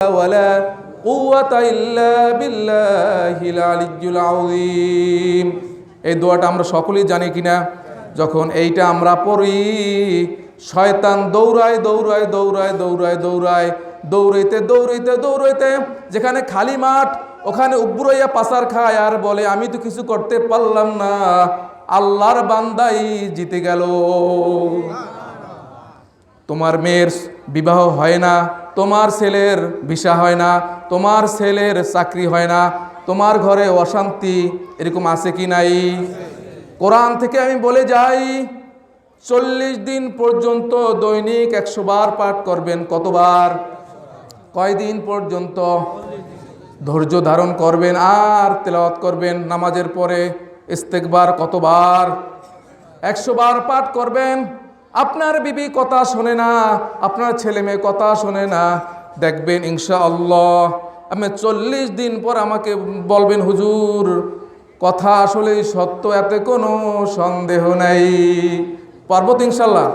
ولا قوة إلا بالله العلي العظيم। এই দোয়াটা আমরা সকলেই জানি কিনা? যখন এইটা আমরা পড়ি, শয়তান দৌড়ায় দৌড়ায় দৌড়ায় দৌড়ায় দৌড়ায় দৌড়াইতে দৌড়াইতে দৌড়াইতে যেখানে খালি মাঠ ওখানে উবুরাইয়া পাসার খায় আর বলে আমি তো কিছু করতে পারলাম না, আল্লাহর বান্দাই জিতে গেল। তোমার মেয়ের বিবাহ হয় না, তোমার ছেলের ভিসা হয় না, তোমার ছেলের চাকরি হয় না, তোমার ঘরে অশান্তি, এরকম আছে কি নাই? কোরআন থেকে আমি বলে যাই, 40 দিন পর্যন্ত দৈনিক 100 বার পাঠ করবেন। কতবার? কয়দিন পর্যন্ত? ধৈর্য ধারণ করবেন আর তেলাওয়াত করবেন। নামাজের পরে ইস্তেগফার কতবার? 100 বার পাঠ করবেন। আপনার বিবি কথা শোনে না, আপনার ছেলে মেয়ে কথা শোনে না, দেখবেন ইনশাআল্লাহ আমি 40 দিন পর আমাকে বলবেন হুজুর কথা আসলেই সত্য, এতে কোনো সন্দেহ নাই। পারবো তো ইনশাআল্লাহ?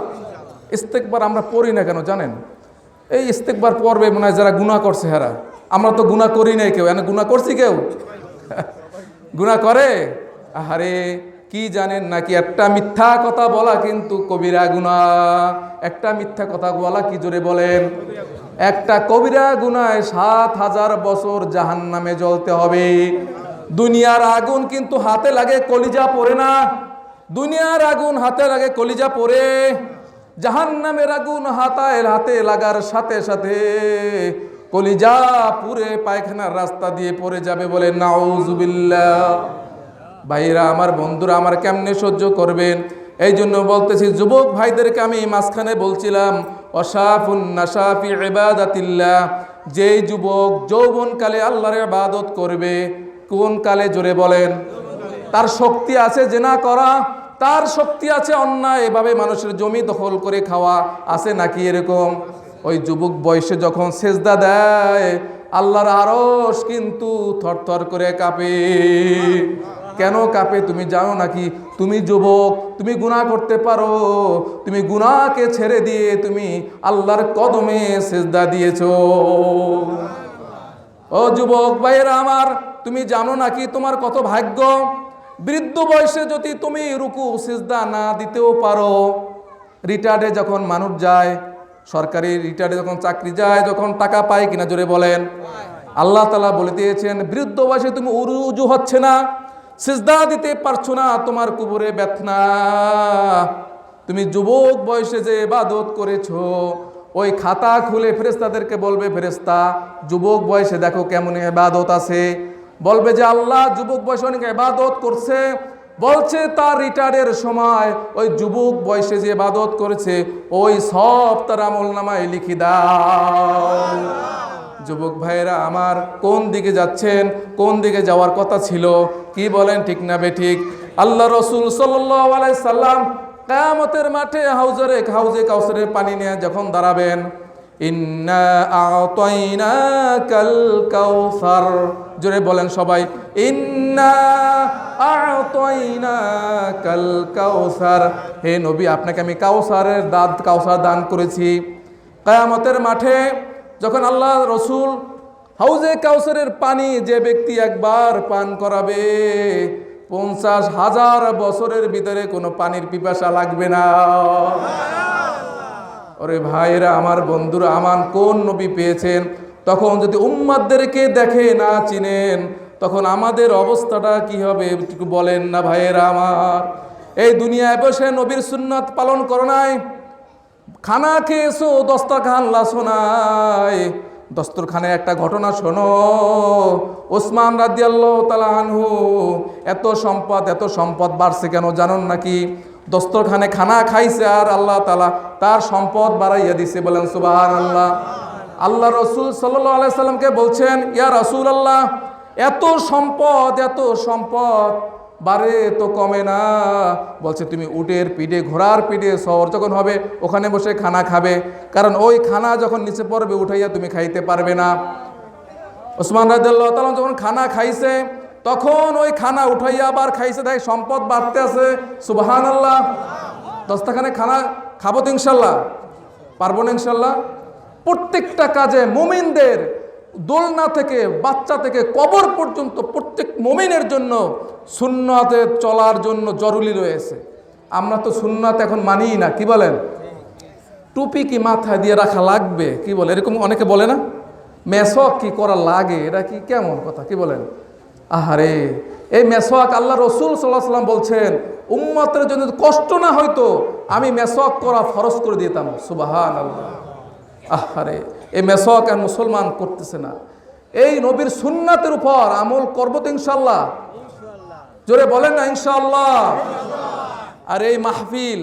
ইস্তেগফার আমরা পড়ি না কেন জানেন? এই ইস্তেগফার পড়বে মনে হয় যারা গুনাহ করছে হেরা। আমরা তো গুনাহ করি নাই কেউ, এনে গুনাহ করছি কেউ? গুনাহ করে? আহারে কি জানেন নাকি একটা মিথ্যা কথা বলা কিন্তু কবিরা গুনাহ। একটা মিথ্যা কথা বলা কি জোরে বলেন? একটা কবিরা গুনায় 7000 বছর জাহান্নামে জ্বলতে হবে। দুনিয়ার আগুন কিন্তু হাতে লাগে, কলিজা পড়ে না। দুনিয়ার আগুন হাতে লাগে, কলিজা পড়ে। জাহান্নামের আগুন হাতে লাগার সাথে সাথে কলিজা পুরে পায়খানার রাস্তা দিয়ে পড়ে যাবে, বলে নাউজুবিল্লাহ। ভাইরা আমার, বন্ধুরা আমার, কেমনে সহ্য করবেন? এই জন্য বলতেছি যুবক ভাইদেরকে আমি মাঝখানে বলছিলাম ওয়াশাফুন নাশাফি ইবাদাতিল্লাহ, যেই যুবক যৌবনকালে আল্লাহর ইবাদত করবে, কোন কালে জোরে বলেন? তার শক্তি আছে জিনা করা, তার শক্তি আছে অন্যায় এভাবে মানুষের জমি দখল করে খাওয়া, আছে নাকি এরকম? ওই যুবক বয়সে যখন সেজদা দেয় আল্লাহর আরশ কিন্তু থরথর করে কাঁপে। কেন কাঁপে তুমি জানো নাকি? তুমি যুবক, তুমি গুনাহ করতে পারো, তুমি গুনাহকে ছেড়ে দিয়ে তুমি আল্লাহর কদমে সেজদা দিয়েছো। ও যুবক ভাইয়েরা আমার, তুমি জানো নাকি তোমার কত ভাগ্য? বৃদ্ধ বয়সে যদি তুমি রুকু সিজদা না দিতেও পারো, রিটায়ার্ডে যখন মানুষ যায়, সরকারি রিটায়ার্ডে যখন চাকরি যায়, যখন টাকা পায় কিনা জোরে বলেন? আল্লাহ তাআলা বলে দিয়েছেন বৃদ্ধ বয়সে তুমি উরুজু হচ্ছে না, সিজদা দিতে পারছো না, তোমার কুবুরে বেদনা। তুমি যুবক বয়সে যে ইবাদত করেছো, ওই খাতা খুলে ফেরেশতাদেরকে বলবে ফেরেশতা যুবক বয়সে দেখো কেমন ইবাদত আছে। বলবে যে আল্লাহ যুবক বয়সে অনেক ইবাদত করছে, বলছে তার রিটায়ারের সময় ওই যুবক বয়সে যে ইবাদত করেছে ওই সব তার আমলনামায় লিখে দাও। যুবক ভাইয়েরা আমার, কোন দিকে যাচ্ছেন? কোন দিকে যাওয়ার কথা ছিল? কি বলেন, ঠিক না বেঠিক? আল্লাহ রাসূল সাল্লাল্লাহু আলাইহি সাল্লাম কিয়ামতের মাঠে হাউজে কাউসারের পানি নিয়ে যখন দাঁড়াবেন, ইন্না আ'তাইনাকাল কাউসার, জোরে বলেন সবাই, ইন্না আ'তাইনাকাল কাউসার, হে নবী আপনাকে আমি কাউসার দান করেছি। কিয়ামতের মাঠে যখন আল্লাহ রসুল হাউজে কাউসারের পানি যে ব্যক্তি একবার পান করাবে 50,000 বছরের ভিতরে কোনো পানির পিপাসা লাগবে না। ওরে ভাইরা আমার, বন্ধুরা আমার, কোন নবী পেয়েছেন? তখন যদি উম্মাতদেরকে দেখে না চিনেন, তখন আমাদের অবস্থাটা কি হবে একটু বলেন না ভাইয়েরা আমার? এই দুনিয়ায় বসে নবীর সুন্নাত পালন করো নাই, খানা খেয়েছো, দস্তরখান লাছো নাই। দস্তরখানে একটা ঘটনা শোনো, ওসমান রাদিয়াল্লাহু তাআলা আনহু এত সম্পদ বাড়ছে কেন জানেন নাকি? দস্তরখানে খানা খাইছে আর আল্লাহ তাআলা তার সম্পদ বাড়াইয়া দিছে, বলেন সুবহানাল্লাহ। আল্লাহ রাসূল সাল্লাল্লাহু আলাইহি সাল্লামকে বলছেন ইয়া রাসূলুল্লাহ, এত সম্পদ বাড়ে তো কমে না। বলছে তুমি উটের পিঠে, ঘোড়ার পিঠে শহর যখন হবে ওখানে বসে খানা খাবে, কারণ ওই খানা যখন নিচে পড়বে উঠাইয়া তুমি খাইতে পারবে না। ওসমান রাদিয়াল্লাহু তাআলা যখন খানা খাইছে তখন ওই খানা উঠাইয়া আবার খাইছে, তাই সম্পদ বাড়তে আছে। সুবহানাল্লাহ। দস্তরখানে খানা খাবো তো ইনশাল্লাহ? পারবো না ইনশাল্লাহ? প্রত্যেকটা কাজে মুমিনদের দোলনা থেকে বাচ্চা থেকে কবর পর্যন্ত প্রত্যেক মুমিনের জন্য সুন্নাতে চলার জন্য জরুরি রয়েছে। আমরা তো সুন্নাত এখন মানিই না, কি বলেন? টুপি কি মাথায় দিয়ে রাখা লাগবে, কি বলে, এরকম অনেকে বলে না? মেসওয়াক কি করা লাগে, এটা কি কেমন কথা, কি বলেন? আহারে, এই মেসওয়াক আল্লাহ রসুল সাল্লাল্লাহু আলাইহি ওয়াসাল্লাম বলছেন উম্মতের জন্য যদি কষ্ট না হইতো আমি মেসওয়াক করা ফরজ করে দিতাম। সুবহানাল্লাহ। আহারে, এই মেসওয়াক আর মুসলমান করতেছে না। এই নবীর সুন্নাতের উপর আমল করবো তো ইনশাআল্লাহ। জোরে বলেন না ইনশাআল্লাহ। আর এই মাহফিল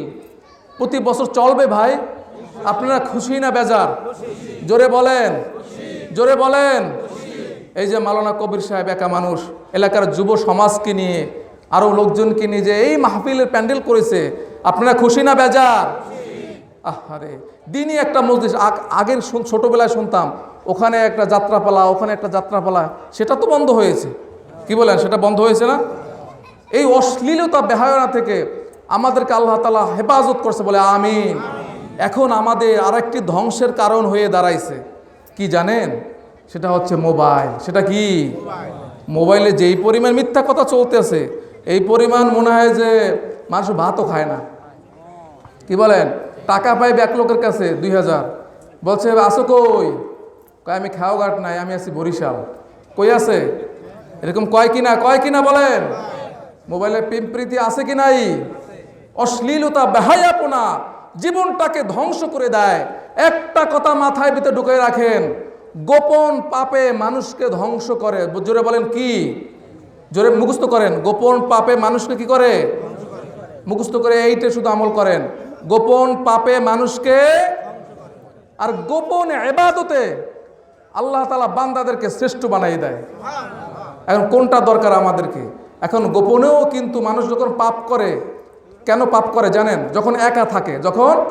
প্রতি বছর চলবে ভাই, আপনারা খুশি না বেজার? জোরে বলেন, জোরে বলেন। এই যে মাওলানা কবির সাহেব একা মানুষ, এলাকার যুব সমাজকে নিয়ে আরো লোকজনকে নিয়ে যে এই মাহফিলের প্যান্ডেল করেছে, আপনারা খুশি না বেজার? আহারে, দিনই একটা মজলিস। আগের ছোটবেলায় শুনতাম ওখানে একটা যাত্রাপালা, ওখানে একটা যাত্রাপালা, সেটা তো বন্ধ হয়েছে, কি বলেন? সেটা বন্ধ হয়েছে না? এই অশ্লীলতা বেহায়ানা থেকে আমাদেরকে আল্লাহ তাআলা হেফাজত করছে, বলে আমিন। এখন আমাদের আরেকটি ধ্বংসের কারণ হয়ে দাঁড়াইছে, কি জানেন? সেটা হচ্ছে মোবাইল। সেটা কি? মোবাইলে যেই পরিমাণ মিথ্যা কথা চলতেছে, এই পরিমাণ মনে হয় যে মানুষ ভাতও খায় না, কি বলেন? টাকা পাইবে এক লোকের কাছে 2000, বলছে আসো কই? কয় আমি খাওয়াঘাট নাই, আমি আছি বরিশাল। কই আছে? এরকম কয় কিনা বলেন? মোবাইলে প্রেম প্রীতি আছে কি নাই? অশ্লীলতা বেহায়াপনা জীবনটাকে ধ্বংস করে দেয়। একটা কথা মাথায় ভিতরে ঢুকে রাখেন, গোপন পাপে মানুষকে ধ্বংস করে। জোরে বলেন কি? জোরে মুখস্থ করেন, গোপন পাপে মানুষকে কি করে? মুখস্থ করে এইটা শুধু আমল করেন। গোপন পাপে মানুষকে, আর গোপন ইবাদতে আল্লাহ তাআলা বান্দাদেরকে শ্রেষ্ঠ বানাই দেয়। এখন কোনটা দরকার আমাদেরকে? এখন গোপনেও কিন্তু মানুষ যখন পাপ করে, কেন পাপ করে জানেন? যখন একা থাকে, যখন